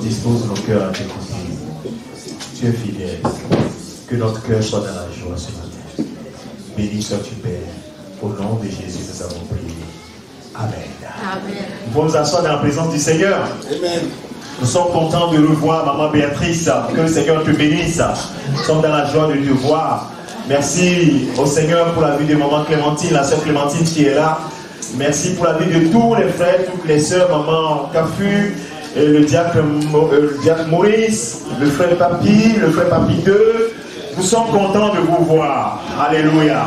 dispose nos cœurs à t'écouter. Tu es fidèle. Que notre cœur soit dans la joie ce matin. Béni sois-tu, Père. Au nom de Jésus, nous avons prié. Amen. Amen. Nous pouvons nous asseoir dans la présence du Seigneur. Amen. Nous sommes contents de revoir Maman Béatrice. Que le Seigneur te bénisse. Nous sommes dans la joie de te voir. Merci au Seigneur pour la vie de Maman Clémentine, la sœur Clémentine qui est là. Merci pour la vie de tous les frères, toutes les sœurs, Maman Cafu, et le diacre Maurice, le frère Papi 2. Nous sommes contents de vous voir. Alléluia.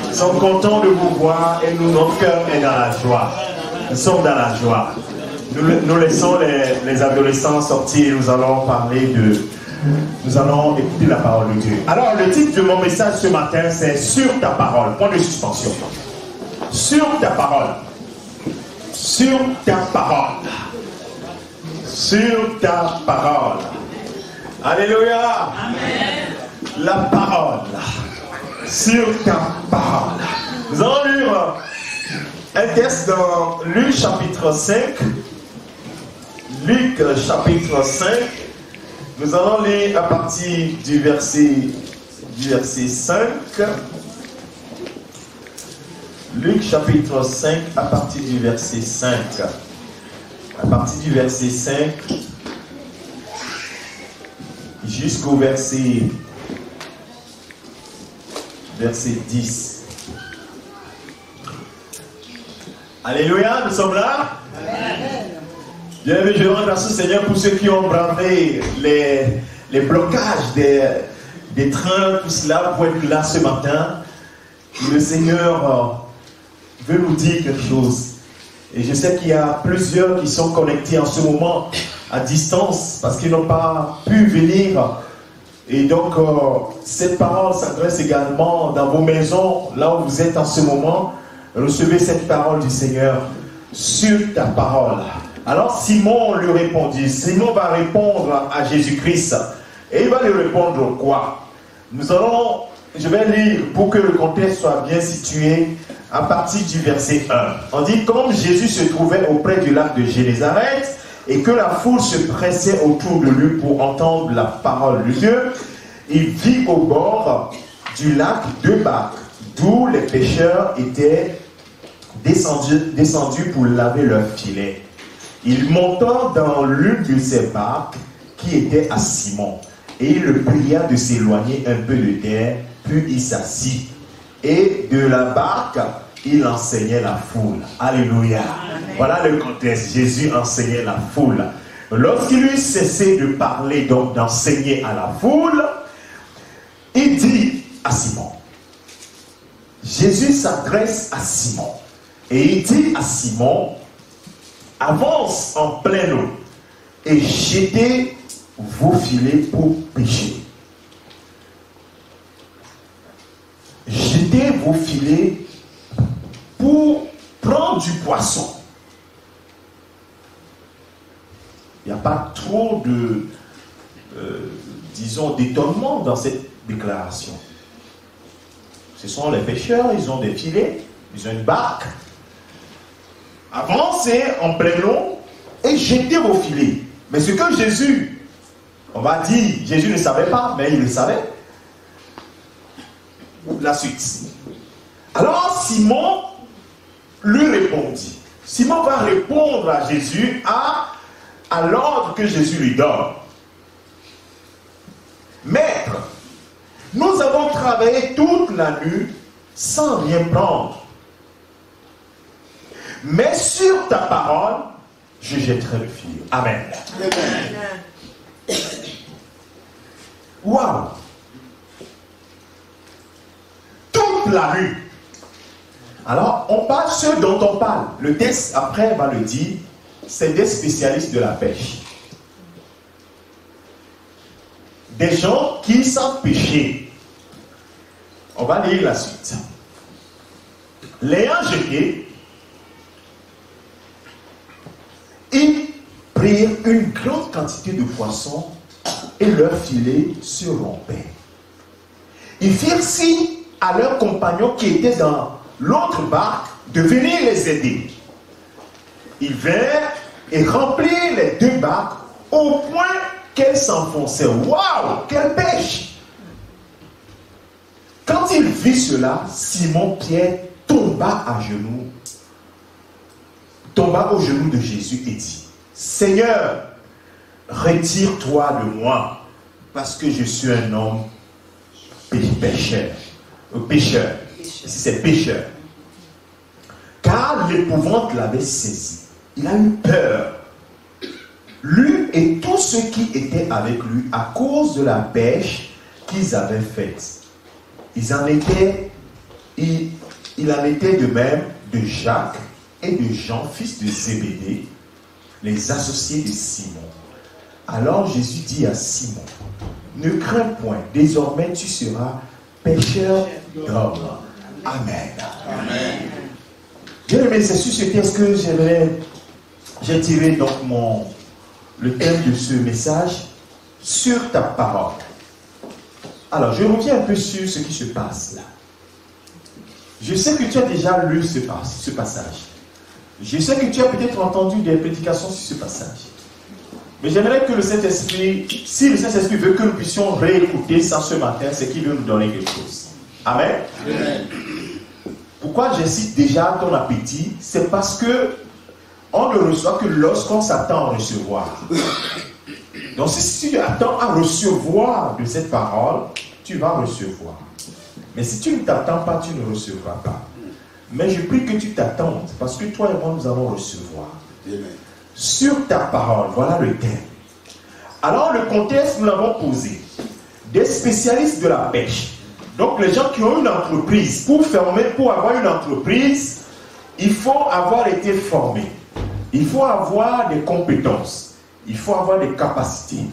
Nous sommes contents de vous voir et notre cœur est dans la joie. Nous sommes dans la joie. Nous laissons les adolescents sortir et nous allons nous allons écouter la parole de Dieu. Alors, le titre de mon message ce matin, c'est Sur ta parole. Point de suspension. Sur ta parole. Sur ta parole. Sur ta parole. Alléluia. Amen. La parole. Sur ta parole. Nous allons lire un texte dans Luc chapitre 5. Luc chapitre 5. Nous allons lire à partir du verset 5. Luc chapitre 5 à partir du verset 5. À partir du verset 5 jusqu'au verset 10. Alléluia, nous sommes là. Amen. Bien, je rends grâce au Seigneur pour ceux qui ont bravé les blocages des trains, tout cela pour être là ce matin. Le Seigneur veut nous dire quelque chose. Et je sais qu'il y a plusieurs qui sont connectés en ce moment à distance parce qu'ils n'ont pas pu venir. Et donc, cette parole s'adresse également dans vos maisons, là où vous êtes en ce moment. Recevez cette parole du Seigneur sur ta parole. Alors Simon lui répondit. Simon va répondre à Jésus-Christ. Et il va lui répondre quoi? Je vais lire pour que le contexte soit bien situé à partir du verset 1. On dit, comme Jésus se trouvait auprès du lac de Génézareth et que la foule se pressait autour de lui pour entendre la parole de Dieu, il vit au bord du lac 2 barques, d'où les pêcheurs étaient descendus pour laver leurs filets. Il monta dans l'une de ces barques qui était à Simon, et il le pria de s'éloigner un peu de terre, puis il s'assit. Et de la barque, il enseignait la foule. Alléluia. Amen. Voilà le contexte. Jésus enseignait la foule. Lorsqu'il eut cessé de parler, donc d'enseigner à la foule, il dit à Simon. Jésus s'adresse à Simon. Et il dit à Simon, avance en pleine eau et jetez vos filets pour pêcher. Jetez vos filets pour prendre du poisson. Il n'y a pas trop de, d'étonnement dans cette déclaration. Ce sont les pêcheurs, ils ont des filets, ils ont une barque. Avancez en pleine eau et jetez vos filets. Mais ce que Jésus, on va dire, Jésus ne savait pas, mais il le savait. La suite. Alors Simon lui répondit. Simon va répondre à Jésus à l'ordre que Jésus lui donne. Maître, nous avons travaillé toute la nuit sans rien prendre. Mais sur ta parole, je jetterai le filet. Amen. Amen. Waouh! Toute la nuit. Alors, on parle ce dont on parle. Le texte, après, va le dire. C'est des spécialistes de la pêche. Des gens qui savent pêcher. On va lire la suite. L'ayant jeté, ils prirent une grande quantité de poissons et leurs filets se rompaient. Ils firent signe à leurs compagnons qui étaient dans l'autre barque de venir les aider. Ils vinrent et remplirent les 2 barques au point qu'elle s'enfonçait. Waouh, quelle pêche! Quand il vit cela, Simon-Pierre tomba aux genoux de Jésus et dit, Seigneur, retire-toi de moi, parce que je suis un homme pécheur. Ici c'est pécheur. Car l'épouvante l'avait saisi. Il a eu peur. Lui et tous ceux qui étaient avec lui à cause de la pêche qu'ils avaient faite. Il en était de même de Jacques et de Jean, fils de Zébédée, les associés de Simon. Alors Jésus dit à Simon, ne crains point, désormais tu seras pêcheur d'hommes. Amen. Amen. Bien aimé, c'est sur ce texte que j'ai tiré donc le thème de ce message, sur ta parole. Alors, je reviens un peu sur ce qui se passe là. Je sais que tu as déjà lu ce passage. Je sais que tu as peut-être entendu des prédications sur ce passage. Mais j'aimerais que le Saint-Esprit, si le Saint-Esprit veut que nous puissions réécouter ça ce matin, c'est qu'il veut nous donner quelque chose. Amen. Amen. Pourquoi j'incite déjà ton appétit? C'est parce que on ne reçoit que lorsqu'on s'attend à recevoir. Donc si tu attends à recevoir de cette parole, tu vas recevoir. Mais si tu ne t'attends pas, tu ne recevras pas. Mais je prie que tu t'attendes, parce que toi et moi, nous allons recevoir. Amen. Sur ta parole, voilà le thème. Alors le contexte, nous l'avons posé. Des spécialistes de la pêche. Donc les gens qui ont une entreprise, pour avoir une entreprise, il faut avoir été formé. Il faut avoir des compétences. Il faut avoir des capacités.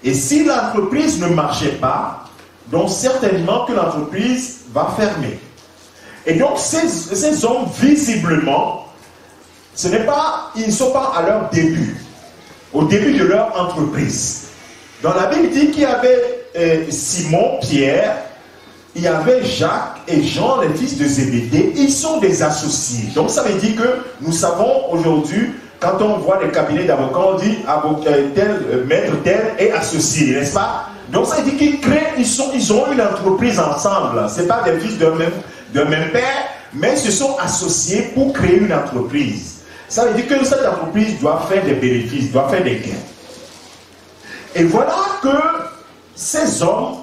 Et si l'entreprise ne marchait pas, donc certainement que l'entreprise va fermer. Et donc ces hommes, visiblement, ils ne sont pas à leur début, au début de leur entreprise. Dans la Bible dit qu'il y avait Simon, Pierre, il y avait Jacques et Jean, les fils de Zébédée. Ils sont des associés. Donc ça veut dire que nous savons aujourd'hui, quand on voit les cabinets d'avocats, on dit maître tel est associé, n'est-ce pas? Donc ça veut dire qu'ils créent, ils ont une entreprise ensemble. Ce n'est pas des fils d'un même père, mais ils se sont associés pour créer une entreprise. Ça veut dire que cette entreprise doit faire des bénéfices, doit faire des gains. Et voilà que ces hommes,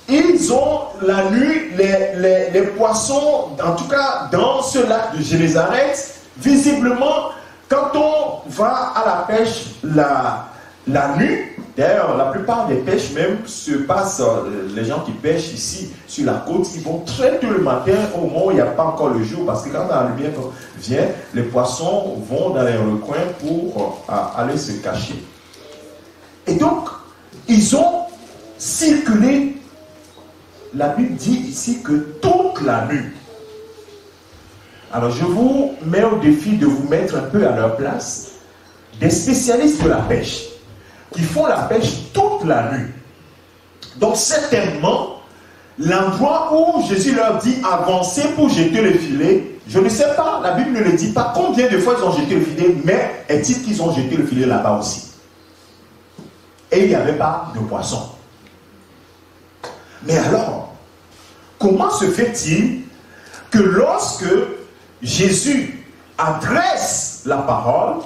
ils ont la nuit, les poissons, en tout cas dans ce lac de Génézareth, visiblement, quand on va à la pêche la nuit, d'ailleurs la plupart des pêches même se passent, les gens qui pêchent ici sur la côte, ils vont très tôt le matin au moment où il n'y a pas encore le jour, parce que quand la lumière vient, les poissons vont dans les recoins pour aller se cacher. Et donc, ils ont circulé. La Bible dit ici que toute la nuit. Alors je vous mets au défi de vous mettre un peu à leur place. Des spécialistes de la pêche qui font la pêche toute la nuit. Donc certainement, l'endroit où Jésus leur dit avancez pour jeter le filet, je ne sais pas, la Bible ne le dit pas combien de fois ils ont jeté le filet, mais est-il qu'ils ont jeté le filet là-bas aussi? Et il n'y avait pas de poisson. Mais alors, comment se fait-il que lorsque Jésus adresse la parole,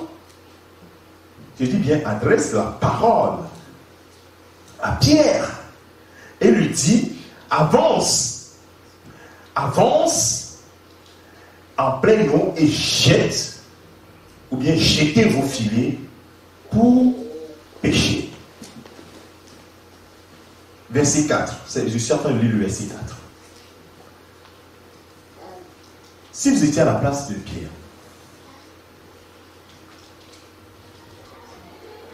je dis bien adresse la parole à Pierre et lui dit avance en pleine eau et jette, ou bien jetez vos filets pour pêcher. Verset 4. Je suis en train de lire le verset 4. Si vous étiez à la place de Pierre,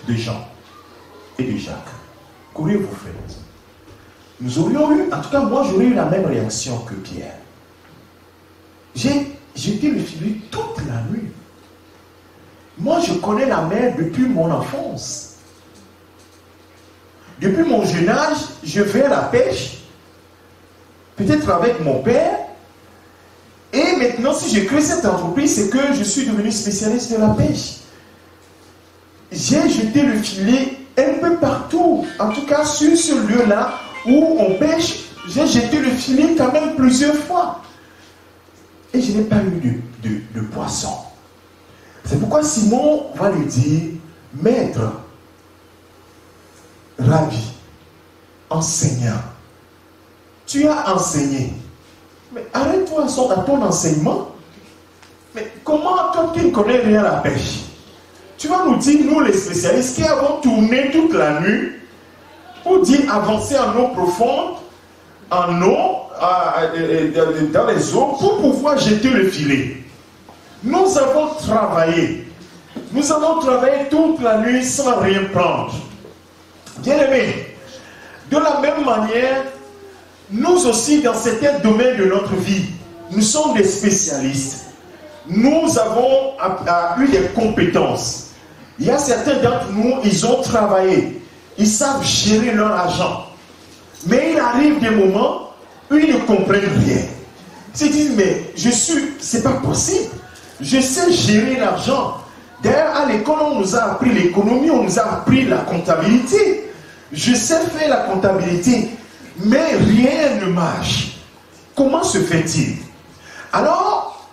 de Jean et de Jacques, qu'auriez-vous fait? Nous aurions eu, en tout cas moi j'aurais eu la même réaction que Pierre. J'ai jeté le filet toute la nuit. Moi je connais la mer depuis mon enfance. Depuis mon jeune âge, je vais à la pêche, peut-être avec mon père. Et maintenant, si je crée cette entreprise, c'est que je suis devenu spécialiste de la pêche. j'ai jeté le filet un peu partout. En tout cas, sur ce lieu-là où on pêche, j'ai jeté le filet quand même plusieurs fois. Et je n'ai pas eu de poisson. C'est pourquoi Simon va lui dire, maître, rabbi, enseignant, tu as enseigné. Mais arrête-toi à ton enseignement. Mais comment toi qui ne connais rien à la pêche, tu vas nous dire, nous les spécialistes qui avons tourné toute la nuit pour dire avancer en eau profonde, en eau, dans les eaux, pour pouvoir jeter le filet. Nous avons travaillé toute la nuit sans rien prendre. Bien-aimés, de la même manière, nous aussi, dans certains domaines de notre vie, nous sommes des spécialistes. Nous avons eu des compétences. Il y a certains d'entre nous, ils ont travaillé. Ils savent gérer leur argent. Mais il arrive des moments où ils ne comprennent rien. Ils se disent, mais c'est pas possible. Je sais gérer l'argent. D'ailleurs, à l'école, on nous a appris l'économie, on nous a appris la comptabilité. Je sais faire la comptabilité, mais rien ne marche. Comment se fait-il? Alors,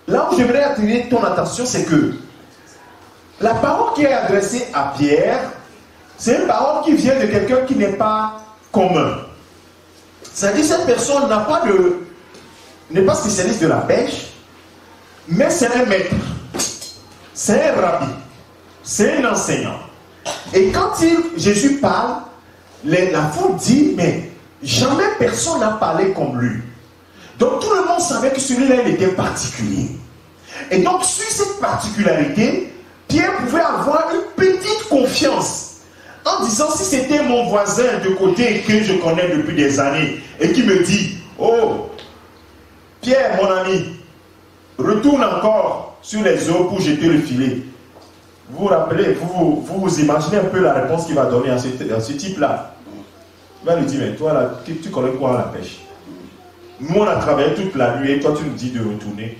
là où j'aimerais attirer ton attention, c'est que la parole qui est adressée à Pierre, c'est une parole qui vient de quelqu'un qui n'est pas commun. C'est-à-dire que cette personne n'est pas spécialiste de la pêche, mais c'est un maître, c'est un rabbi, c'est un enseignant. Et quand Jésus parle, la foule dit, mais jamais personne n'a parlé comme lui. Donc tout le monde savait que celui-là était particulier. Et donc sur cette particularité, Pierre pouvait avoir une petite confiance en disant, si c'était mon voisin de côté que je connais depuis des années et qui me dit, oh, Pierre, mon ami, retourne encore sur les eaux pour jeter le filet. Vous vous rappelez, vous imaginez un peu la réponse qu'il va donner à ce type-là. Il va lui dire, mais toi, là, tu connais quoi la pêche? Nous, on a travaillé toute la nuit et toi, tu nous dis de retourner.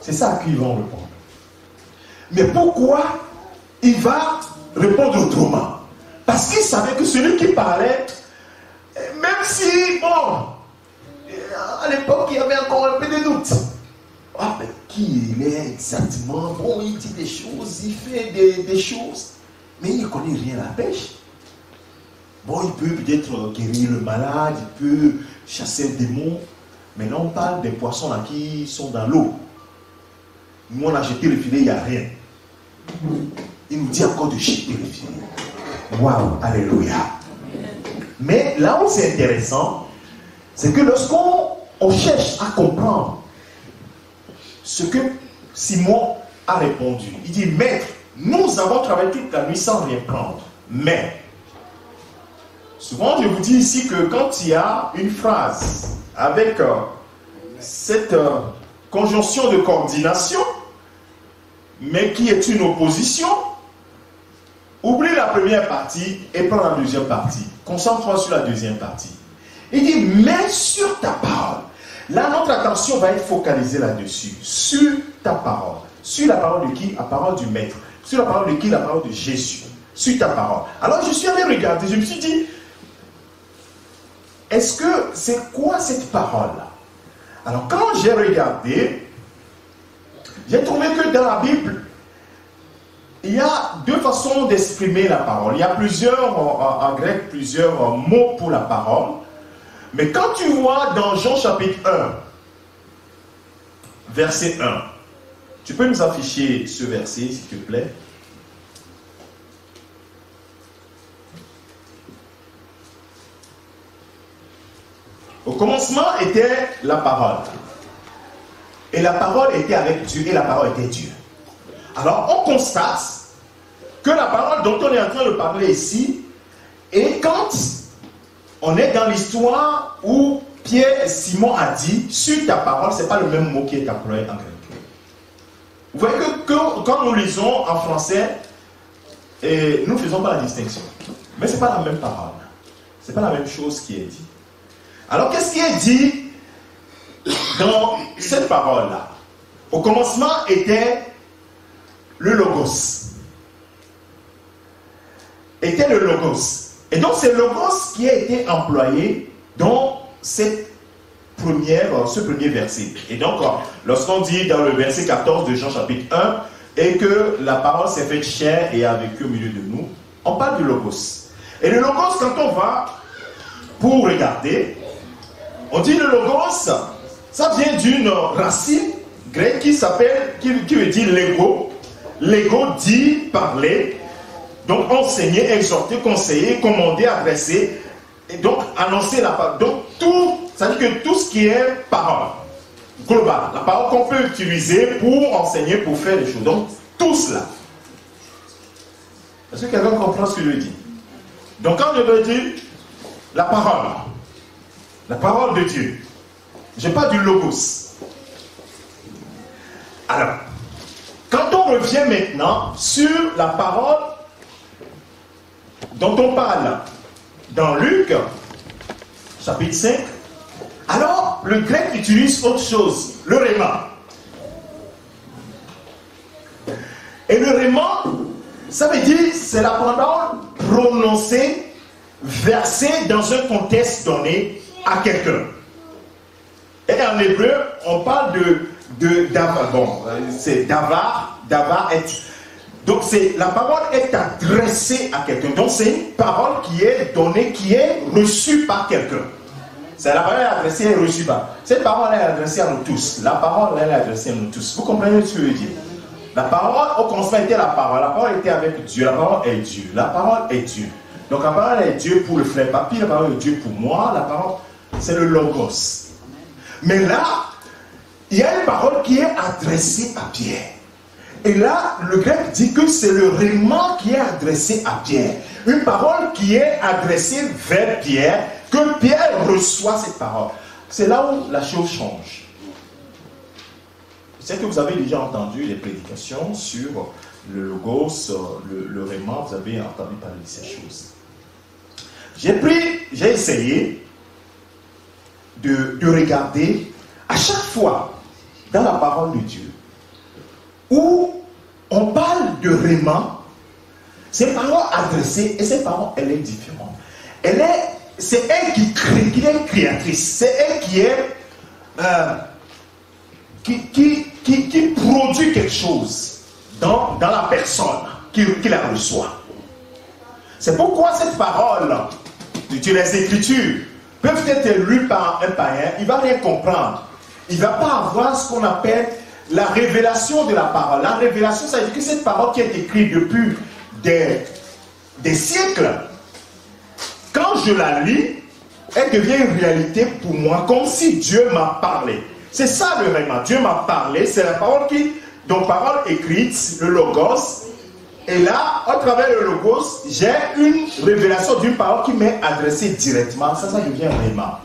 C'est ça à qui ils vont répondre. Mais pourquoi il va répondre autrement? Parce qu'il savait que celui qui parlait, même si, bon, à l'époque, il y avait encore un peu de doute. Ah, mais qui il est exactement? Bon, il dit des choses, il fait des choses, mais il ne connaît rien à la pêche. Bon, il peut peut-être guérir le malade, il peut chasser le démon, mais là, on parle des poissons là qui sont dans l'eau. Nous, on a jeté le filet, il n'y a rien. Il nous dit encore de jeter le filet. Waouh, alléluia. Mais là où c'est intéressant, c'est que lorsqu'on cherche à comprendre ce que Simon a répondu, il dit, maître, nous avons travaillé toute la nuit sans rien prendre. Mais, souvent je vous dis ici que quand il y a une phrase avec cette conjonction de coordination, mais qui est une opposition, oublie la première partie et prends la deuxième partie. Concentre-toi sur la deuxième partie. Il dit, mais sur ta parole. Là, notre attention va être focalisée là-dessus. Sur ta parole. Sur la parole de qui? La parole du Maître. Sur la parole de qui? La parole de Jésus. Sur ta parole. Alors, je suis allé regarder. Je me suis dit, est-ce que c'est quoi cette parole-là? Alors, quand j'ai regardé, j'ai trouvé que dans la Bible, il y a deux façons d'exprimer la parole. Il y a plusieurs, en grec, plusieurs mots pour la parole. Mais quand tu vois dans Jean chapitre 1, verset 1, tu peux nous afficher ce verset, s'il te plaît? Au commencement était la parole. Et la parole était avec Dieu et la parole était Dieu. Alors on constate que la parole dont on est en train de parler ici, et quand on est dans l'histoire où Pierre et Simon a dit, sur ta parole, ce n'est pas le même mot qui est employé en grec. Vous voyez que quand nous lisons en français, et nous ne faisons pas la distinction. Mais ce n'est pas la même parole. Ce n'est pas la même chose qui est dit. Alors qu'est-ce qui est dit dans cette parole-là? Au commencement était le Logos. était le logos. Et donc c'est le logos qui a été employé dans ce premier verset. Et donc, lorsqu'on dit dans le verset 14 de Jean chapitre 1, et que la parole s'est faite chair et a vécu au milieu de nous, on parle du logos. Et le logos, quand on va pour regarder, on dit le logos, ça vient d'une racine grecque qui veut dire légo. Légo dit parler, donc enseigner, exhorter, conseiller, commander, adresser, et donc annoncer la parole. Donc tout, ça veut dire que tout ce qui est parole, global, la parole qu'on peut utiliser pour enseigner, pour faire les choses. Donc tout cela. Est-ce que quelqu'un comprend ce que je dis? Donc quand je veux dire la parole de Dieu, je parle du logos. Alors, quand on revient maintenant sur la parole dont on parle dans Luc, chapitre 5, alors le grec utilise autre chose, le rhéma. Et le rhéma, ça veut dire, c'est la parole prononcée, versée dans un contexte donné à quelqu'un. Et en hébreu, on parle d'avar. Bon, c'est davar est. Donc la parole est adressée à quelqu'un. Donc c'est une parole qui est donnée, qui est reçue par quelqu'un. C'est la parole adressée et reçue par. Cette parole est adressée à nous tous. La parole elle est adressée à nous tous. Vous comprenez ce que je veux dire? La parole, au commencement était la parole. La parole était avec Dieu. La parole est Dieu. La parole est Dieu. Donc la parole est Dieu pour le frère Papy. La parole est Dieu pour moi. La parole, c'est le logos. Mais là, il y a une parole qui est adressée à Pierre. Et là, le grec dit que c'est le rhéma qui est adressé à Pierre. Une parole qui est adressée vers Pierre, que Pierre reçoit cette parole. C'est là où la chose change. Je sais que vous avez déjà entendu les prédications sur le logos, le rhéma, vous avez entendu parler de ces choses. J'ai essayé de regarder à chaque fois dans la parole de Dieu où on parle de rhéma, c'est parole adressée et cette parole elle est différente. C'est elle qui crée, qui est créatrice, c'est elle qui est qui produit quelque chose dans la personne qui la reçoit. C'est pourquoi cette parole de les Écritures peuvent être lues par un païen, il ne va rien comprendre. Il ne va pas avoir ce qu'on appelle la révélation de la parole. La révélation, ça veut dire que cette parole qui est écrite depuis des siècles, quand je la lis, elle devient une réalité pour moi, comme si Dieu m'a parlé. C'est ça le rhéma. Dieu m'a parlé, c'est la parole donc parole écrite, le logos. Et là, à travers le logos, j'ai une révélation d'une parole qui m'est adressée directement. Ça devient un rhéma.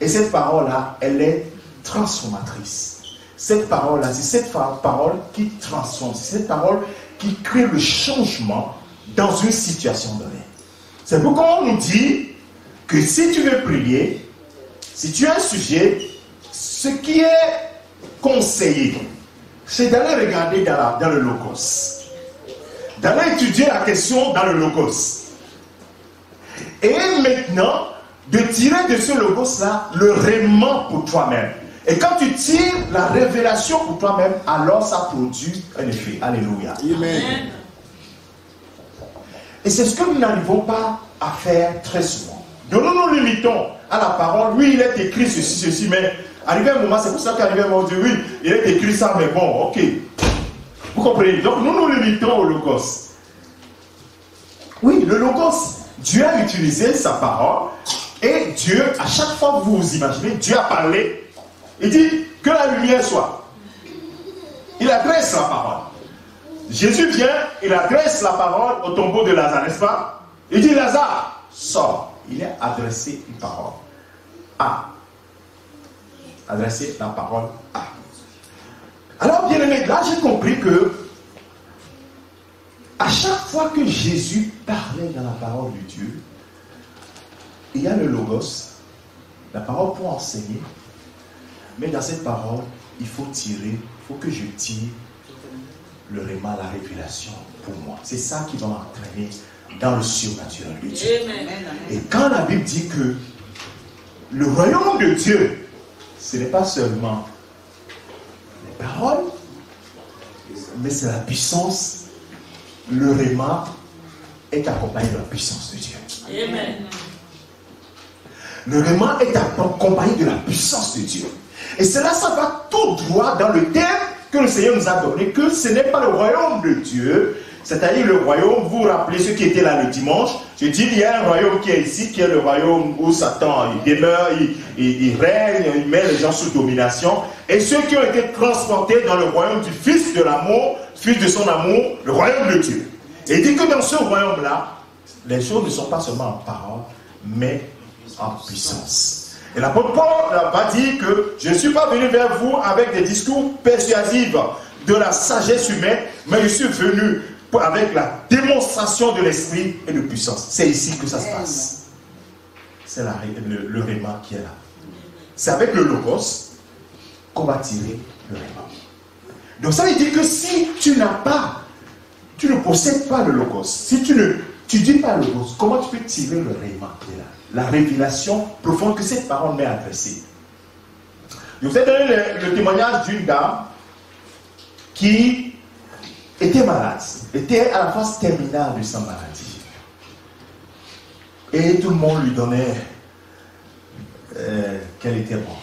Et cette parole-là, elle est transformatrice. Cette parole-là, c'est cette parole qui transforme. C'est cette parole qui crée le changement dans une situation donnée. C'est pourquoi on nous dit que si tu veux prier, si tu as un sujet, ce qui est conseillé, c'est d'aller regarder dans le logos. D'aller étudier la question dans le logos. Et maintenant, de tirer de ce logos-là le rhéma pour toi-même. Et quand tu tires la révélation pour toi-même, alors ça produit un effet. Alléluia. Amen. Et c'est ce que nous n'arrivons pas à faire très souvent. Donc nous nous limitons à la parole. Oui, il est écrit ceci, mais arrivé un moment, c'est pour ça qu'arrivé un moment, on dit oui, il est écrit ça, mais bon, ok. Vous comprenez? Donc nous nous limitons au logos. Oui, le logos, Dieu a utilisé sa parole et Dieu, à chaque fois que vous vous imaginez, Dieu a parlé. Il dit que la lumière soit. Il adresse la parole. Jésus vient, il adresse la parole au tombeau de Lazare, n'est-ce pas? Il dit Lazare, sors. Il a adressé une parole à. Adressé la parole à. Alors, bien aimé, là j'ai compris que à chaque fois que Jésus parlait dans la parole de Dieu, il y a le logos, la parole pour enseigner. Mais dans cette parole, il faut que je tire le rhéma, la révélation pour moi. C'est ça qui va entraîner dans le surnaturel de Dieu. Et quand la Bible dit que le royaume de Dieu, ce n'est pas seulement les paroles, mais c'est la puissance. Le réma est accompagné de la puissance de Dieu. Amen. Le réma est accompagné de la puissance de Dieu. Et cela, ça va tout droit dans le thème que le Seigneur nous a donné, que ce n'est pas le royaume de Dieu, c'est-à-dire le royaume, vous vous rappelez ceux qui étaient là le dimanche, je dis il y a un royaume qui est ici, qui est le royaume où Satan il demeure, il règne, il met les gens sous domination, et ceux qui ont été transportés dans le royaume du Fils de l'amour, Fils de son amour, le royaume de Dieu. Et il dit que dans ce royaume-là, les choses ne sont pas seulement en parole, mais en puissance. Et l'apôtre Paul va dire que je ne suis pas venu vers vous avec des discours persuasifs de la sagesse humaine, mais je suis venu avec la démonstration de l'esprit et de puissance. C'est ici que ça se passe. C'est le réma qui est là. C'est avec le logos qu'on va tirer le réma. Donc ça veut dire que si tu n'as pas, tu ne possèdes pas le logos, si tu ne dis pas le logos, comment tu peux tirer le réma qui est là? La révélation profonde que cette parole m'est adressée. Je vous ai donné le témoignage d'une dame qui était malade, était à la phase terminale de sa maladie. Et tout le monde lui donnait qu'elle était morte.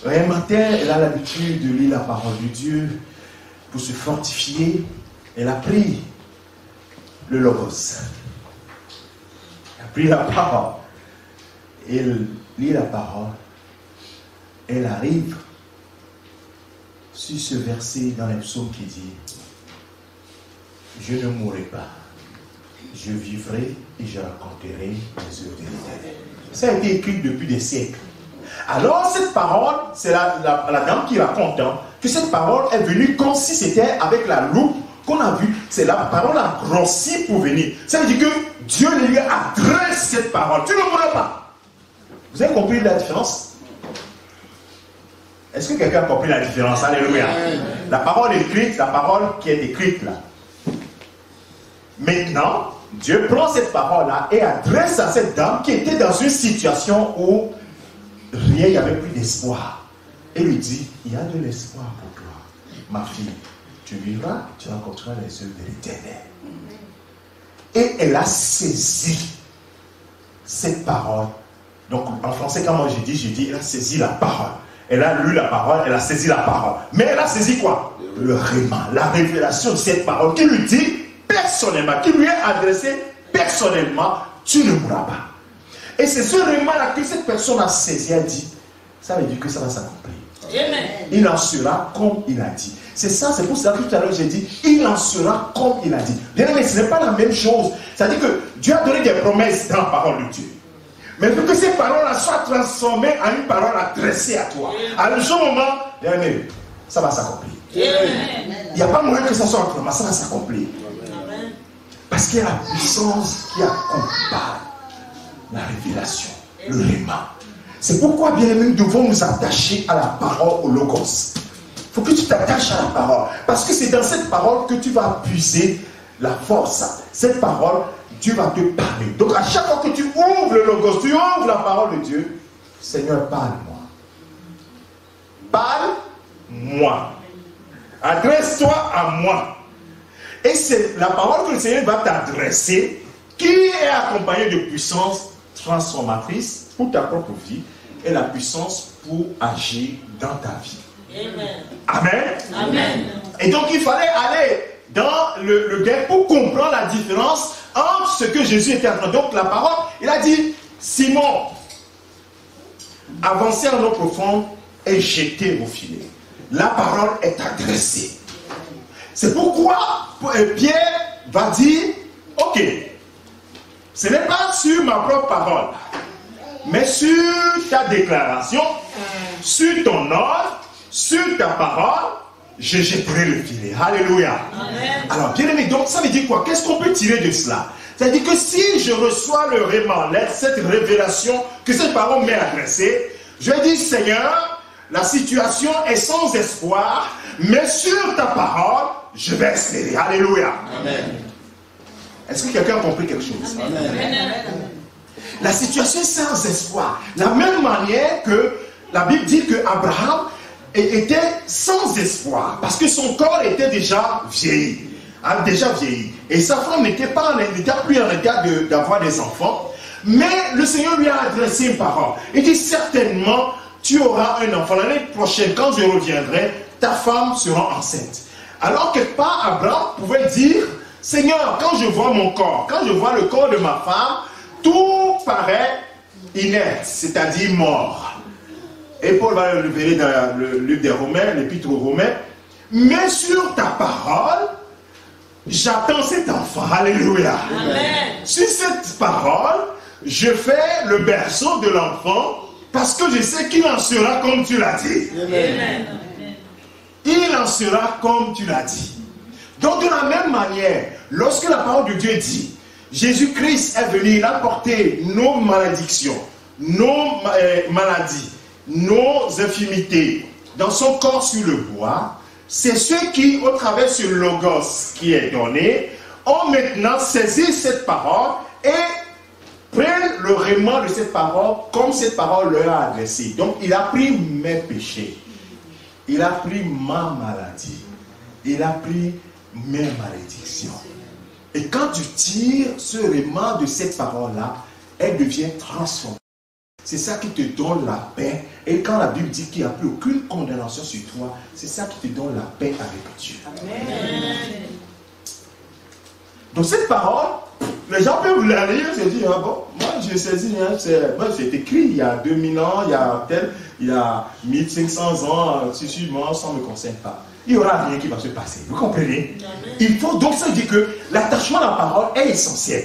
Un matin, elle a l'habitude de lire la parole de Dieu pour se fortifier. Elle a pris le logos. Elle a pris la parole. Elle lit la parole. Elle arrive sur ce verset dans les psaumes qui dit « Je ne mourrai pas, je vivrai et je raconterai les œuvres de l'Éternel. » Ça a été écrit depuis des siècles. Alors cette parole, c'est la dame qui raconte que cette parole est venue comme si c'était avec la loupe qu'on a vu. C'est la parole a grossi pour venir. Ça veut dire que Dieu lui adresse cette parole. Tu ne mourras pas. Vous avez compris la différence? Est-ce que quelqu'un a compris la différence? Alléluia. La parole écrite, la parole qui est écrite là. Maintenant, Dieu prend cette parole-là et adresse à cette dame qui était dans une situation où rien, il n'y avait plus d'espoir. Et lui dit, il y a de l'espoir pour toi. Ma fille, tu vivras, tu rencontreras les œuvres de l'Éternel. Et elle a saisi cette parole. Donc en français, quand moi j'ai dit, elle a saisi la parole. Elle a lu la parole, elle a saisi la parole. Mais elle a saisi quoi? Le réma, la révélation de cette parole qui lui dit personnellement, qui lui est adressée personnellement, tu ne mourras pas. Et c'est ce réma-là que cette personne a saisi, elle dit, ça veut dire que ça va s'accomplir. Il en sera comme il a dit. C'est ça, c'est pour ça que tout à l'heure j'ai dit, il en sera comme il a dit. Bien aimé, ce n'est pas la même chose. C'est-à-dire que Dieu a donné des promesses dans la parole de Dieu. Mais pour que ces paroles-là soient transformées en une parole adressée à toi, à ce moment, bien aimé, ça va s'accomplir. Il n'y a pas moyen que ça soit autrement, ça va s'accomplir. Parce qu'il y a la puissance qui accompagne la révélation, le réma. C'est pourquoi, bien aimé, nous devons nous attacher à la parole, au logos. Il faut que tu t'attaches à la parole. Parce que c'est dans cette parole que tu vas puiser la force. Cette parole, Dieu va te parler. Donc à chaque fois que tu ouvres le logos, tu ouvres la parole de Dieu, Seigneur, parle-moi. Parle-moi. Adresse-toi à moi. Et c'est la parole que le Seigneur va t'adresser qui est accompagnée de puissance transformatrice pour ta propre vie et la puissance pour agir dans ta vie. Amen. Amen. Amen. Et donc il fallait aller dans le guet pour comprendre la différence entre ce que Jésus était en train de dire. Donc la parole, il a dit, Simon, avancez en eau profonde et jetez vos filets. La parole est adressée. C'est pourquoi Pierre va dire, ok, ce n'est pas sur ma propre parole, mais sur ta déclaration, sur ton ordre, sur ta parole, je jetterai le filet. Alléluia. Amen. Alors, bien aimé, donc ça veut dire quoi? Qu'est-ce qu'on peut tirer de cela? C'est-à-dire que si je reçois le réma, cette révélation que cette parole m'est adressée, je dis, Seigneur, la situation est sans espoir, mais sur ta parole, je vais espérer. Alléluia. Amen. Est-ce que quelqu'un a compris quelque chose? Amen. La situation est sans espoir. La même manière que la Bible dit que Abraham était sans espoir parce que son corps était déjà vieilli. Et sa femme n'était plus en état d'avoir des enfants. Mais le Seigneur lui a adressé une parole. Il dit certainement tu auras un enfant. L'année prochaine, quand je reviendrai, ta femme sera enceinte. Alors quelque part, Abraham pouvait dire, Seigneur, quand je vois mon corps, quand je vois le corps de ma femme, tout paraît inerte, c'est-à-dire mort. Et Paul va le révéler dans le livre des Romains, l'épître aux Romains. Mais sur ta parole, j'attends cet enfant. Alléluia. Amen. Sur cette parole, je fais le berceau de l'enfant parce que je sais qu'il en sera comme tu l'as dit. Amen. Il en sera comme tu l'as dit. Donc de la même manière, lorsque la parole de Dieu dit, Jésus-Christ est venu, il a porté nos malédictions, nos maladies, nos infirmités dans son corps sur le bois, c'est ceux qui, au travers de ce logos qui est donné, ont maintenant saisi cette parole et prennent le rément de cette parole comme cette parole leur a adressé. Donc il a pris mes péchés, il a pris ma maladie, il a pris mes malédictions. Et quand tu tires ce rément de cette parole-là, elle devient transformée. C'est ça qui te donne la paix. Et quand la Bible dit qu'il n'y a plus aucune condamnation sur toi, c'est ça qui te donne la paix avec Dieu. Amen. Donc cette parole, les gens peuvent la lire et se dire, ah bon, moi j'ai saisi, hein, c'est écrit il y a 2000 ans, il y a 1500 ans, si moi, ça ne me concerne pas. Il n'y aura rien qui va se passer. Vous comprenez? Amen. Il faut donc ça dire que l'attachement à la parole est essentiel.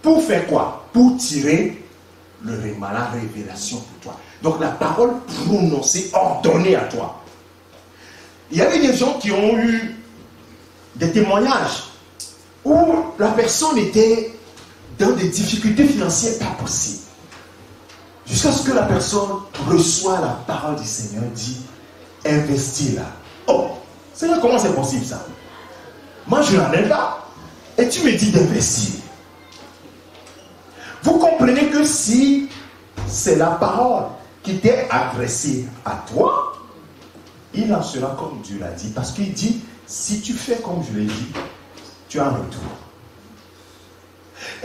Pour faire quoi? Pour tirer le réma, la révélation pour toi. Donc la parole prononcée, ordonnée à toi. Il y avait des gens qui ont eu des témoignages où la personne était dans des difficultés financières pas possibles. Jusqu'à ce que la personne reçoit la parole du Seigneur, dit, investis-la. Oh, Seigneur, comment c'est possible ça? Moi je n'en ai pas. Et tu me dis d'investir. Vous comprenez que si c'est la parole qui t'est adressée à toi, il en sera comme Dieu l'a dit. Parce qu'il dit, si tu fais comme je l'ai dit, tu as un retour.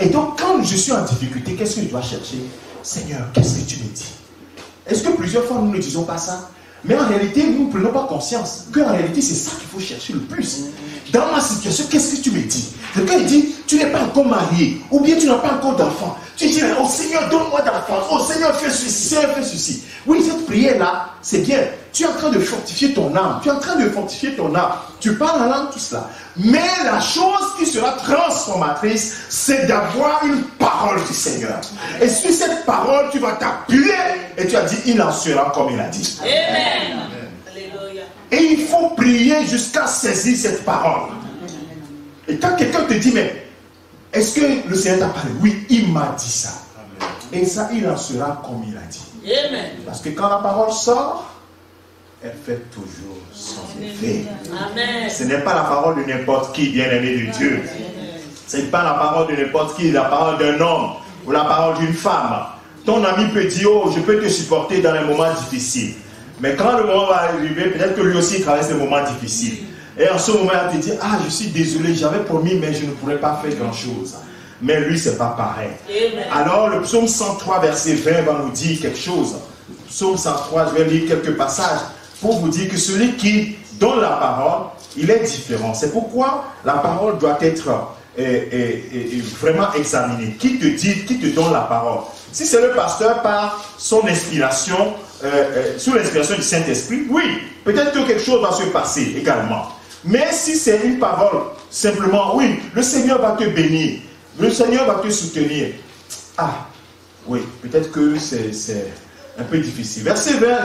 Et donc, quand je suis en difficulté, qu'est-ce que je dois chercher? Seigneur, qu'est-ce que tu me dis? Est-ce que plusieurs fois nous ne disons pas ça? Mais en réalité, nous ne prenons pas conscience qu'en réalité, c'est ça qu'il faut chercher le plus. Dans ma situation, qu'est-ce que tu me dis? Quelqu'un dit, tu n'es pas encore marié, ou bien tu n'as pas encore d'enfant. Tu dis, oh Seigneur, donne-moi d'enfant. Oh Seigneur, fais ceci, Seigneur, fais ceci. Oui, cette prière-là, c'est bien. Tu es en train de fortifier ton âme. Tu es en train de fortifier ton âme. Tu parles en langue, tout cela. Mais la chose qui sera transformatrice, c'est d'avoir une parole du Seigneur. Et sur cette parole, tu vas t'appuyer et tu as dit, il en sera comme il a dit. Amen. Alléluia. Et il faut prier jusqu'à saisir cette parole. Et quand quelqu'un te dit, mais est-ce que le Seigneur t'a parlé? Oui, il m'a dit ça. Et ça, il en sera comme il a dit. Amen. Parce que quand la parole sort, elle fait toujours son effet. Amen. Ce n'est pas la parole de n'importe qui, bien-aimé de Dieu. Ce n'est pas la parole de n'importe qui, la parole d'un homme ou la parole d'une femme. Ton ami peut dire, oh, je peux te supporter dans les moments difficiles. Mais quand le moment va arriver, peut-être que lui aussi traverse des moments difficiles. Et en ce moment, il te dit, ah, je suis désolé, j'avais promis, mais je ne pourrais pas faire grand-chose. Mais lui, ce n'est pas pareil. Amen. Alors, le psaume 103, verset 20 va nous dire quelque chose. Psaume 103, je vais lire quelques passages pour vous dire que celui qui donne la parole, il est différent. C'est pourquoi la parole doit être vraiment examinée. Qui te dit, qui te donne la parole? Si c'est le pasteur par son inspiration, sous l'inspiration du Saint-Esprit, oui, peut-être que quelque chose va se passer également. Mais si c'est une parole, simplement, oui, le Seigneur va te bénir, le Seigneur va te soutenir. Ah, oui, peut-être que c'est un peu difficile. Verset 20,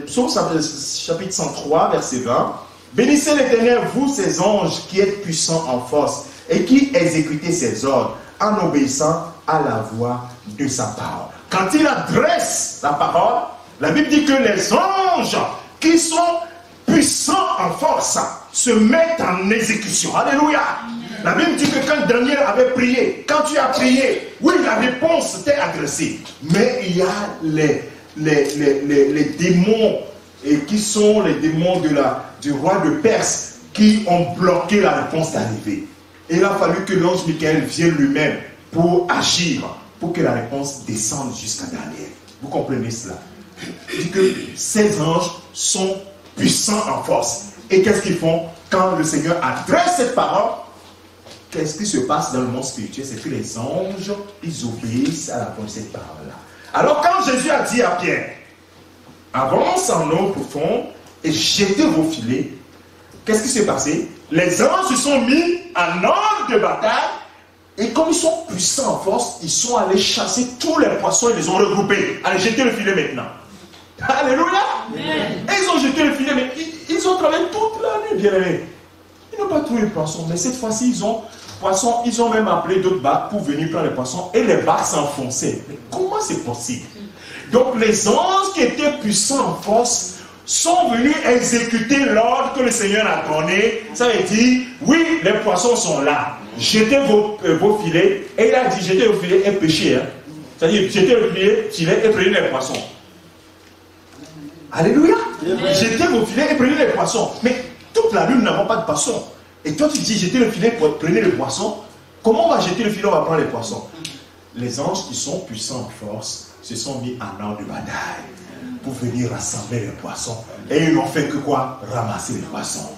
Psaume chapitre 103, verset 20. Bénissez l'Éternel, vous, ses anges, qui êtes puissants en force, et qui exécutez ses ordres, en obéissant à la voix de sa parole. Quand il adresse la parole, la Bible dit que les anges qui sont puissants en force se mettent en exécution. Alléluia. La Bible dit que quand Daniel avait prié, quand tu as prié, oui, la réponse t'est adressée. Mais il y a les démons, et qui sont les démons du roi de Perse, qui ont bloqué la réponse d'arriver. Et il a fallu que l'ange Michael vienne lui-même pour agir, pour que la réponse descende jusqu'à Daniel. Vous comprenez cela? Il dit que ces anges sont puissants en force. Et qu'est-ce qu'ils font? Quand le Seigneur adresse cette parole, qu'est-ce qui se passe dans le monde spirituel? C'est que les anges, ils obéissent à la voix de cette parole-là. Alors quand Jésus a dit à Pierre, avance en eau profonde et jetez vos filets, qu'est-ce qui s'est passé? Les anges se sont mis en ordre de bataille, et comme ils sont puissants en force, ils sont allés chasser tous les poissons et les ont regroupés. Allez, jetez le filet maintenant. Alléluia. Et ils ont jeté le filet, mais ils ont travaillé toute la nuit, bien aimés. Ils n'ont pas trouvé le poisson, mais cette fois-ci, ils ont même appelé d'autres barques pour venir prendre les poissons, et les barques s'enfonçaient. Mais comment c'est possible? Donc les anges qui étaient puissants en force sont venus exécuter l'ordre que le Seigneur a donné. Ça veut dire, oui, les poissons sont là. Jetez vos filets. Et il a dit, jetez vos filets et pêchez. Hein. C'est-à-dire, jetez le filet et prenez les poissons. Alléluia. Jetez vos filets et prenez les poissons. Mais toute la nuit, nous n'avons pas de poissons. Et toi, tu dis, jetez le filet, prenez le poisson. Comment on va jeter le filet, on va prendre les poissons? Les anges qui sont puissants en force se sont mis en ordre de bataille pour venir rassembler les poissons. Et ils n'ont fait que quoi? Ramasser les poissons.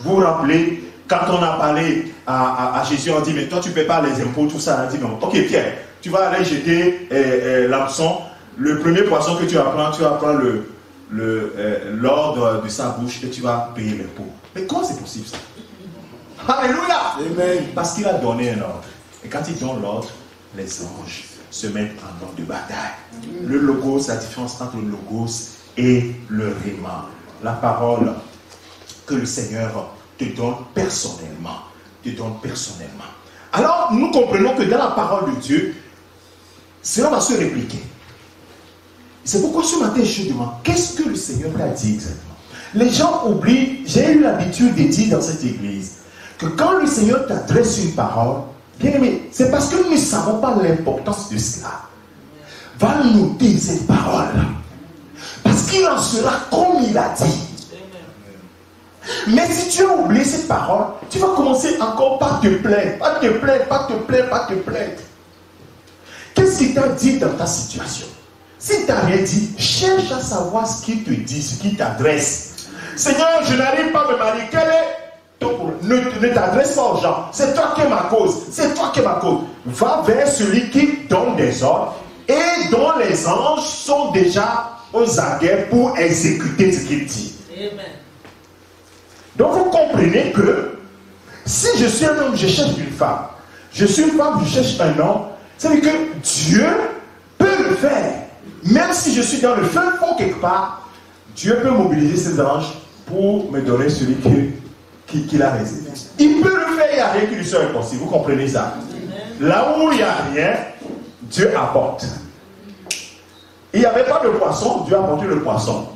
Vous vous rappelez, quand on a parlé à Jésus, on dit, mais toi tu ne paies pas les impôts, tout ça. On a dit, non, ok Pierre, tu vas aller jeter l'hameçon. Le premier poisson que tu vas prendre l'ordre de sa bouche et tu vas payer l'impôt. Mais comment c'est possible ça? Alléluia. Amen. Parce qu'il a donné un ordre. Et quand il donne l'ordre, les anges se mettent en ordre de bataille. Le logos, la différence entre le logos et le rhéma. La parole que le Seigneur te donne personnellement. Alors, nous comprenons que dans la parole de Dieu, cela va se répliquer. C'est pourquoi ce matin, je demande, qu'est-ce que le Seigneur t'a dit exactement? Les gens oublient, j'ai eu l'habitude de dire dans cette église, que quand le Seigneur t'adresse une parole, bien aimé, c'est parce que nous ne savons pas l'importance de cela. Va noter cette parole-là. Parce qu'il en sera comme il a dit. Mais si tu as oublié cette parole, tu vas commencer encore par te plaindre. Pas te plaindre. Qu'est-ce qu'il t'a dit dans ta situation? Si tu n'as rien dit, cherche à savoir ce qu'il te dit, ce qu'il t'adresse. Seigneur, je n'arrive pas à me marier. Quel est ton problème? Ne t'adresse pas aux gens. C'est toi qui es ma cause. Va vers celui qui donne des ordres et dont les anges sont déjà aux aguets pour exécuter ce qu'il dit. Amen. Donc vous comprenez que si je suis un homme, je cherche une femme. Je suis une femme, je cherche un homme. C'est-à-dire que Dieu peut le faire. Même si je suis dans le fin fond quelque part, Dieu peut mobiliser ses anges pour me donner celui qu'il a réservé. Il peut le faire, il n'y a rien qui lui soit impossible. Vous comprenez ça? Là où il n'y a rien, Dieu apporte. Il n'y avait pas de poisson, Dieu a apporté le poisson.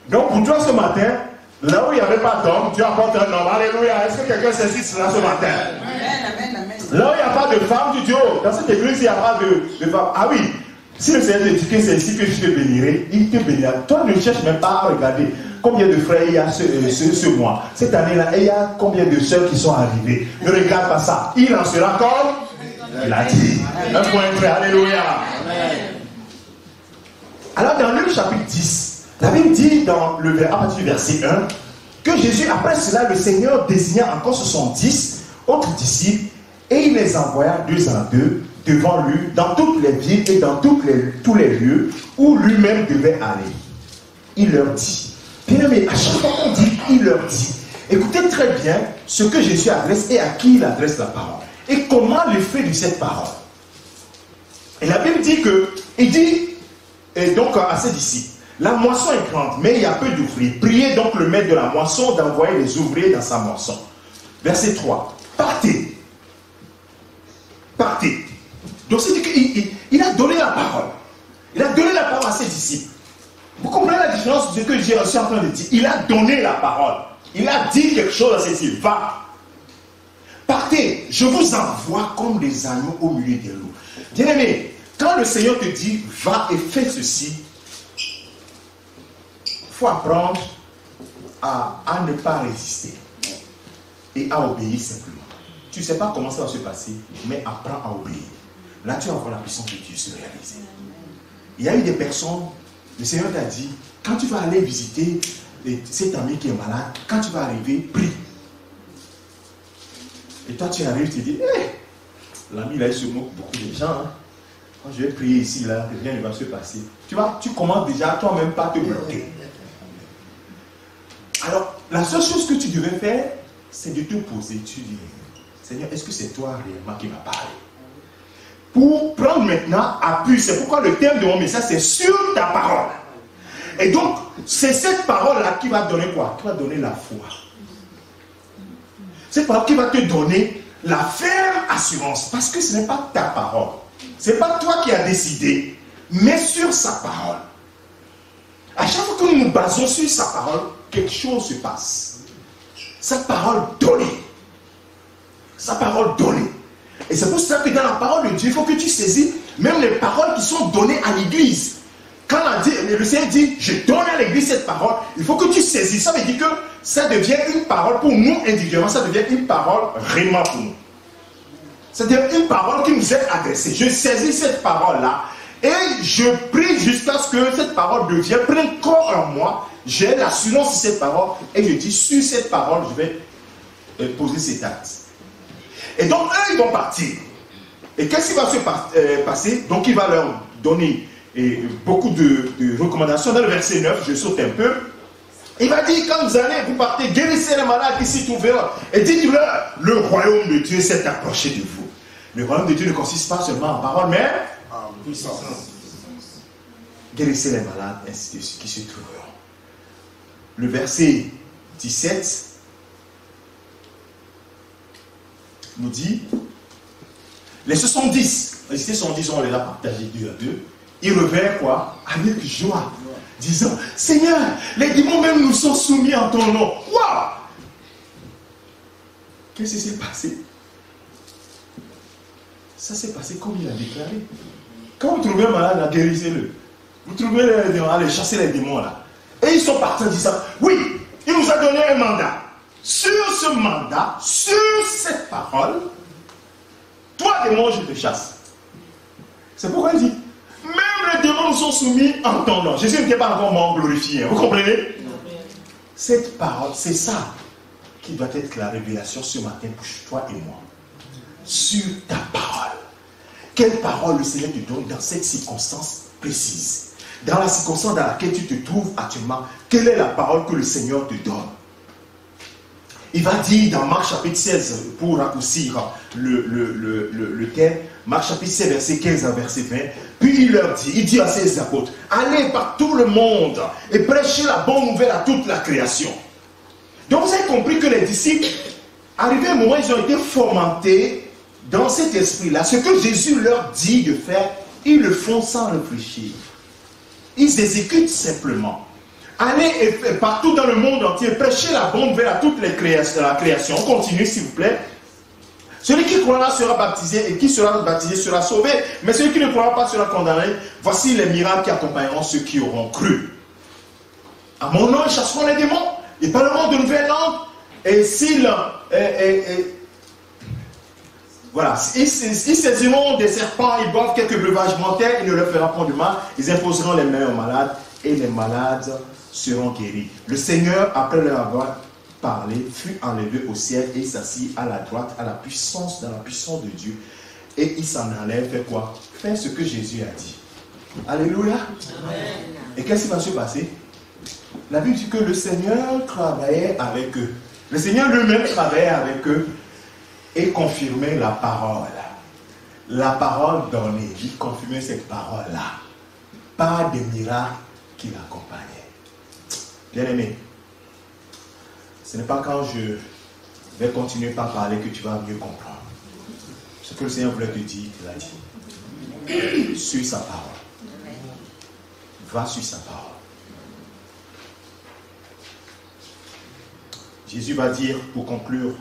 Donc pour toi ce matin, là où il n'y avait pas d'homme, Dieu apporte un homme. Alléluia. Est-ce que quelqu'un saisit cela ce matin? Amen. Là où il n'y a pas de femme, tu dis, oh, dans cette église, il n'y a pas de femme. Ah oui, si le Seigneur te dit que c'est ici que je te bénirai, il te bénira. Toi, ne cherche même pas à regarder combien de frères il y a ce mois. Cette année-là, il y a combien de sœurs qui sont arrivées. Ne regarde pas ça. Il en sera comme il a dit. Un point frère. Alléluia. Amen. Alors, dans Luc chapitre 10, la Bible dit à partir du verset 1 que Jésus, après cela, le Seigneur désigna encore 70 autres disciples et il les envoya 2 à 2 devant lui dans toutes les villes et dans tous les lieux où lui-même devait aller. Il leur dit, bien aimé, à chaque fois qu'on dit, il leur dit, écoutez très bien ce que Jésus adresse et à qui il adresse la parole. Et comment l'effet de cette parole. Et la Bible dit et donc à ses disciples, la moisson est grande, mais il y a peu d'ouvriers. Priez donc le maître de la moisson d'envoyer les ouvriers dans sa moisson. Verset 3. Partez. Donc c'est qu'il a donné la parole. Il a donné la parole à ses disciples. Vous comprenez la différence de ce que j'ai aussi en train de dire? Il a donné la parole. Il a dit quelque chose à ses disciples. Va. Partez. partez, je vous envoie comme des agneaux au milieu des loups. Bien-aimé, quand le Seigneur te dit, va et fais ceci, il faut apprendre à ne pas résister et à obéir simplement. Tu ne sais pas comment ça va se passer, mais apprends à obéir. Là, tu vas voir la puissance de Dieu se réaliser. Il y a eu des personnes, le Seigneur t'a dit, quand tu vas aller visiter cet ami qui est malade, quand tu vas arriver, prie. Et toi, tu arrives, tu te dis, l'ami là, il se moque beaucoup de gens. Hein. Quand je vais prier ici, là, rien ne va se passer. Tu commences déjà toi-même pas te bloquer. Alors, la seule chose que tu devais faire, c'est de te poser. Tu dis, Seigneur, est-ce que c'est toi réellement qui m'as parlé? Pour prendre maintenant appui, c'est pourquoi le thème de mon message, c'est sur ta parole. Et donc, c'est cette parole-là qui va donner quoi? Qui va donner la foi. Cette parole qui va te donner la ferme assurance. Parce que ce n'est pas ta parole. Ce n'est pas toi qui as décidé, mais sur sa parole. À chaque fois que nous nous basons sur sa parole, quelque chose se passe. Sa parole donnée. Sa parole donnée. Et c'est pour ça que dans la parole de Dieu, il faut que tu saisis même les paroles qui sont données à l'église. Quand le Seigneur dit, je donne à l'église cette parole, il faut que tu saisisses. Ça veut dire que ça devient une parole pour nous individuellement, ça devient une parole vraiment pour nous. C'est-à-dire une parole qui nous est adressée. Je saisis cette parole-là et je prie jusqu'à ce que cette parole prenne corps en moi. J'ai l'assurance de cette parole et je dis, sur cette parole, je vais poser cet acte. Et donc, eux, ils vont partir. Et qu'est-ce qui va se passer? Donc, il va leur donner beaucoup de recommandations. Dans le verset 9, je saute un peu. Il va dire, quand vous allez, vous partez, guérissez les malades qui s'y trouveront. Et dites-leur, le royaume de Dieu s'est approché de vous. Le royaume de Dieu ne consiste pas seulement en parole, mais en puissance. Guérissez les malades, ainsi de suite, qui se trouveront. Le verset 17 nous dit, les 70, on les a partagés 2 à 2, ils revinrent quoi? Avec joie, disant, Seigneur, les démons même nous sont soumis en ton nom. Waouh! Qu'est-ce qui s'est passé? Ça s'est passé comme il a déclaré. Quand vous trouvez un malade, guérissez-le. Vous trouvez les démons, allez chasser les démons là. Et ils sont partis en disant, oui, il nous a donné un mandat. Sur ce mandat, sur cette parole, toi démon, je te chasse. C'est pourquoi il dit, même les démons sont soumis en ton nom. Jésus n'était pas encore mort glorifié. Vous comprenez? Cette parole, c'est ça qui doit être la révélation ce matin pour toi et moi. Sur ta parole. Quelle parole le Seigneur te donne dans cette circonstance précise? Dans la circonstance dans laquelle tu te trouves actuellement, quelle est la parole que le Seigneur te donne? Il va dire dans Marc chapitre 16, pour raccourcir le thème, Marc chapitre 16, verset 15 à verset 20, puis il dit à ses apôtres, allez par tout le monde et prêchez la bonne nouvelle à toute la création. Donc vous avez compris que les disciples, arrivé un moment, ils ont été fomentés dans cet esprit-là. Ce que Jésus leur dit de faire, ils le font sans réfléchir. Ils exécutent simplement. Allez partout dans le monde entier, prêchez la bonne nouvelle à toutes les créations. On continue s'il vous plaît. Celui qui croira sera baptisé et qui sera baptisé sera sauvé. Mais celui qui ne croira pas sera condamné. Voici les miracles qui accompagneront ceux qui auront cru. À mon nom, ils chasseront les démons. Ils parleront de nouvelles langues. Et s'ils ils saisiront des serpents, ils boivent quelques breuvages mortels, ils ne leur feront point de mal. Ils imposeront les mains aux malades et les malades seront guéris. Le Seigneur, après leur avoir parlé, fut enlevé au ciel et s'assit à la droite, dans la puissance de Dieu. Et il s'en allait faire quoi? Faire ce que Jésus a dit. Alléluia. Amen. Et qu'est-ce qui va se passer? La Bible dit que le Seigneur travaillait avec eux. Le Seigneur lui-même travaillait avec eux et confirmait la parole. La parole donnée. Il confirmait cette parole-là par des miracles qui l'accompagnaient. Bien-aimé, ce n'est pas quand je vais continuer par parler que tu vas mieux comprendre. Ce que le Seigneur voulait te dire, il l'a dit. Suis sa parole. Va sur sa parole. Jésus va dire, pour conclure,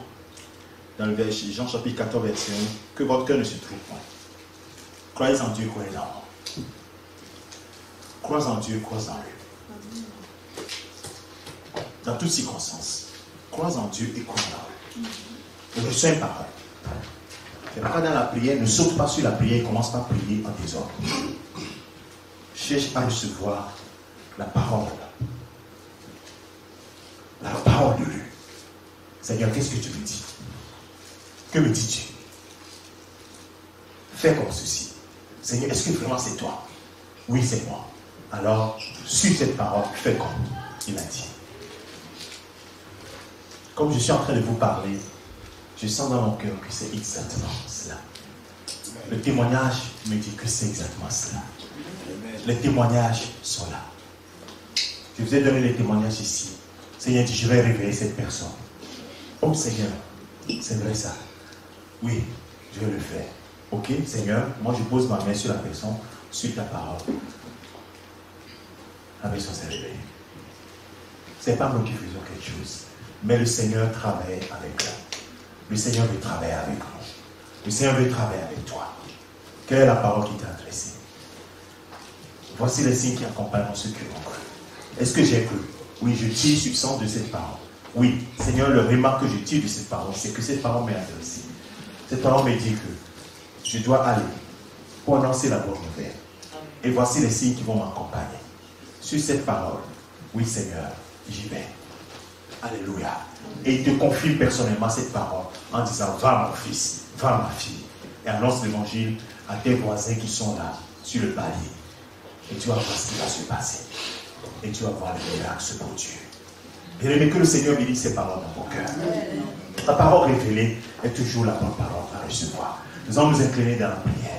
dans le verset Jean chapitre 14, verset 1, que votre cœur ne se trouve point. Croyez en Dieu, croyez en moi. Crois en Dieu, crois en lui. Dans toutes circonstances, crois en Dieu et crois en lui. Reçois une parole. C'est pourquoi dans la prière, ne saute pas sur la prière et commence pas à prier en désordre. Cherche à recevoir la parole. La parole de Dieu. Seigneur, qu'est-ce que tu me dis? Que me dis-tu? Fais comme ceci. Seigneur, est-ce que vraiment c'est toi? Oui, c'est moi. Alors, suis cette parole, fais comme il a dit. Comme je suis en train de vous parler, je sens dans mon cœur que c'est exactement cela. Le témoignage me dit que c'est exactement cela. Les témoignages sont là. Je vous ai donné les témoignages ici. Seigneur dit, je vais réveiller cette personne. Oh Seigneur, c'est vrai ça. Oui, je vais le faire. Ok, Seigneur, moi je pose ma main sur la personne, sur ta parole. La personne s'est réveillée. Ce n'est pas nous qui faisons quelque chose, mais le Seigneur travaille avec nous. Le Seigneur veut travailler avec nous. Le Seigneur veut travailler avec toi. Quelle est la parole qui t'a adressée? Voici les signes qui accompagnent ceux qui ont cru. Est-ce que j'ai cru? Oui, je tire substance de cette parole. Oui, Seigneur, le remarque que je tire de cette parole, c'est que cette parole m'est adressée. Cette parole me dit que je dois aller pour annoncer la bonne nouvelle. Et voici les signes qui vont m'accompagner. Sur cette parole, oui Seigneur, j'y vais. Alléluia. Et il te confirme personnellement cette parole en disant, va mon fils, va ma fille. Et annonce l'évangile à tes voisins qui sont là, sur le palier. Et tu vas voir ce qui va se passer. Et tu vas voir les miracles se produire. Bien-aimé, que le Seigneur bénisse ces paroles dans vos cœurs. La parole révélée est toujours la bonne parole à recevoir. Nous allons nous incliner dans la prière.